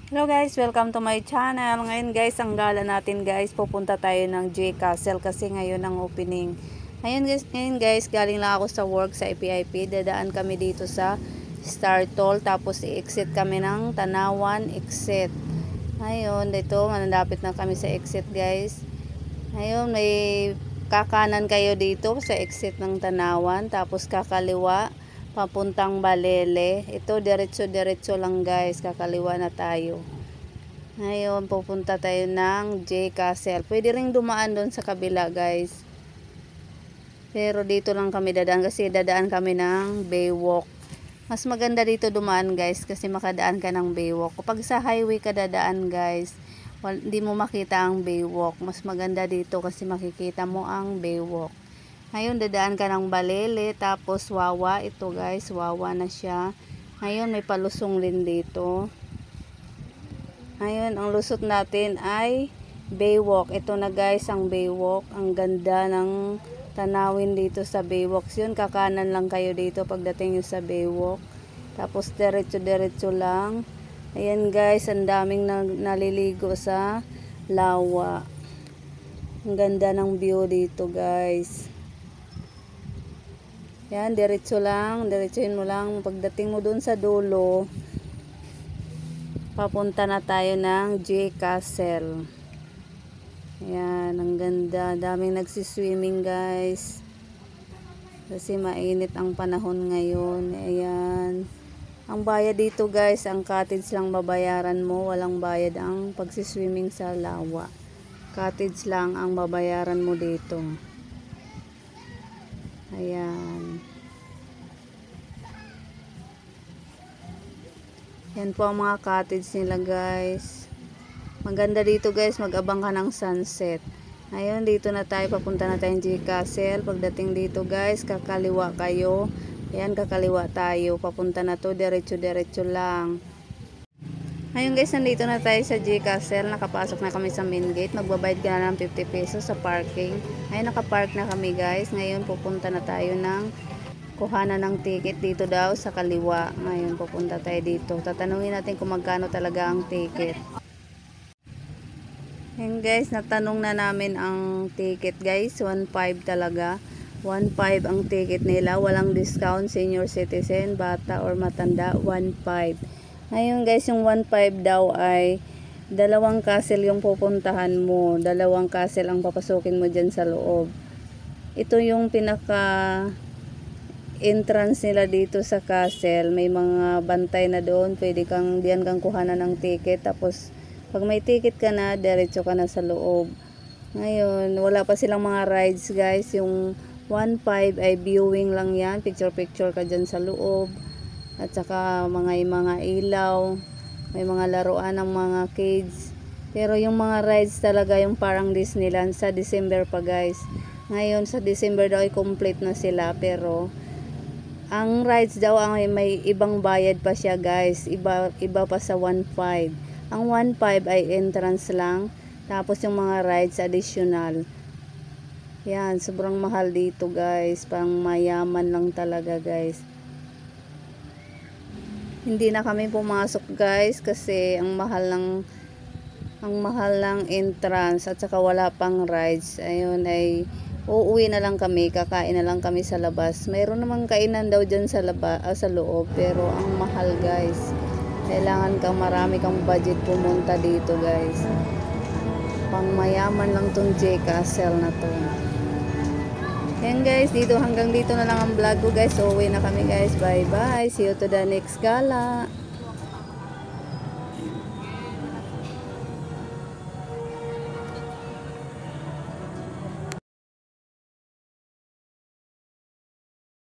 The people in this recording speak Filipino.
Hello guys, welcome to my channel. Ngayon guys, ang gala natin guys, pupunta tayo ng J Castle kasi ngayon ang opening. Ngayon guys, galing lang ako sa work sa IPIP. Dadaan kami dito sa Star Toll, tapos i-exit kami ng Tanawan exit. Ngayon, dito malapit na kami sa exit guys. Ngayon, may kakanan kayo dito sa exit ng Tanawan, tapos kakaliwa papuntang Balele. Ito diretso lang guys, kakaliwa na tayo. Ngayon pupunta tayo ng J Castle. Pwede ring dumaan doon sa kabila guys, pero dito lang kami dadaan kasi dadaan kami ng Baywalk. Mas maganda dito dumaan guys kasi makadaan ka ng Baywalk. Kapag sa highway ka dadaan guys, hindi mo makita ang Baywalk. Mas maganda dito kasi makikita mo ang Baywalk. Ngayon dadaan ka ng Balele, tapos Wawa. Ito guys, Wawa na siya. Ngayon may palusong din dito. Ngayon ang lusot natin ay Baywalk. Ito na guys ang Baywalk. Ang ganda ng tanawin dito sa Baywalk. Yun, kakanan lang kayo dito pagdating nyo sa Baywalk. Tapos diretso lang. Ayan guys, ang daming naliligo sa lawa. Ang ganda ng view dito guys. Yan, diretsuhin mo lang. Pagdating mo dun sa dulo, papunta na tayo ng J Castle. Yan, ang ganda. Daming nagsiswimming guys. Kasi mainit ang panahon ngayon. Ayan. Ang bayad dito guys, ang cottage lang babayaran mo. Walang bayad ang pagsiswimming sa lawa. Cottage lang ang babayaran mo dito. Ayan. Yan po ang mga cottage nila guys. Maganda dito guys, mag-abang ka ng sunset. Ngayon dito na tayo, papunta na tayong J Castle. Pagdating dito guys, kakaliwa kayo. Ayan, kakaliwa tayo. Papunta na to, diretso lang. Ngayon guys, nandito na tayo sa J Castle. Nakapasok na kami sa main gate. Magbabayad ka na ng 50 pesos sa parking. Ngayon nakapark na kami guys. Ngayon pupunta na tayo ng kuhanan ng ticket dito daw sa kaliwa. Ngayon pupunta tayo dito. Tatanungin natin kung magkano talaga ang ticket. Ngayon guys, natanong na namin ang ticket guys. 1.5 talaga. 1.5 ang ticket nila. Walang discount, senior citizen, bata or matanda. 1.5. Ngayon guys, yung 1.5 daw ay dalawang castle yung pupuntahan mo. Dalawang castle ang papasukin mo dyan sa loob. Ito yung pinaka entrance nila dito sa castle. May mga bantay na doon. Pwede kang diyan kang kuhanan ng ticket. Tapos pag may ticket ka na, diretso ka na sa loob. Ngayon, wala pa silang mga rides guys. Yung 1.5 ay viewing lang yan. Picture ka dyan sa loob. At saka mga ilaw, may mga laruan ng mga kids. Pero yung mga rides talaga, yung parang Disneyland, sa December pa guys. Ngayon sa December daw ay complete na sila, pero ang rides daw ay may ibang bayad pa siya guys. Iba pa sa 1.5. Ang 1.5 ay entrance lang, tapos yung mga rides additional. Yan, sobrang mahal dito guys. Pang mayaman lang talaga guys. Hindi na kami pumasok guys kasi ang mahal ng entrance at saka wala pang rides. Ayun, ay uuwi na lang kami, kakain na lang kami sa labas. Mayroon namang kainan daw dyan sa sa loob, pero ang mahal guys. Kailangan marami kang budget pumunta dito guys. Pang mayaman lang tong J Castle na to. Yan guys, hanggang dito na lang ang vlog ko guys. So, uwi na kami guys. Bye bye. See you to the next gala.